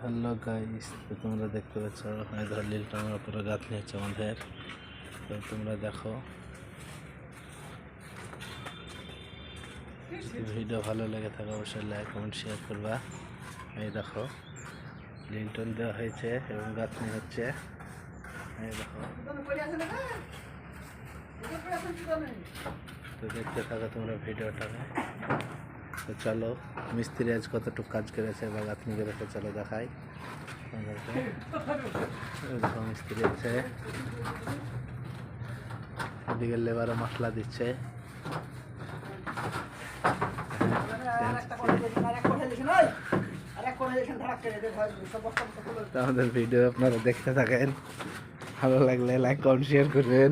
Hello guys, তো তোমরা দেখতে পাচ্ছ ধর লিলটনের উপরে গাঁথনি হচ্ছে আমাদের। তো তোমরা দেখো, ভিডিও ভালো লেগে থাকে অবশ্যই লাইক কমেন্ট শেয়ার করবা। এই দেখো লিলটন দেওয়া হয়েছে এবং গাঁথনি হচ্ছে। এই দেখো, তো দেখতে থাকো তোমরা ভিডিওটাকে। তো চলো মিস্ত্রি আজ কতটুকু কাজ করেছে বা গাঁথনি করেছে চলো দেখাই তোমাদেরকে। দেখো মিস্ত্রি আছে, এদিকে লেবারও মশলা দিচ্ছে। আমাদের ভিডিও আপনারা দেখতে থাকেন, ভালো লাগলে লাইক কমেন্ট শেয়ার করবেন।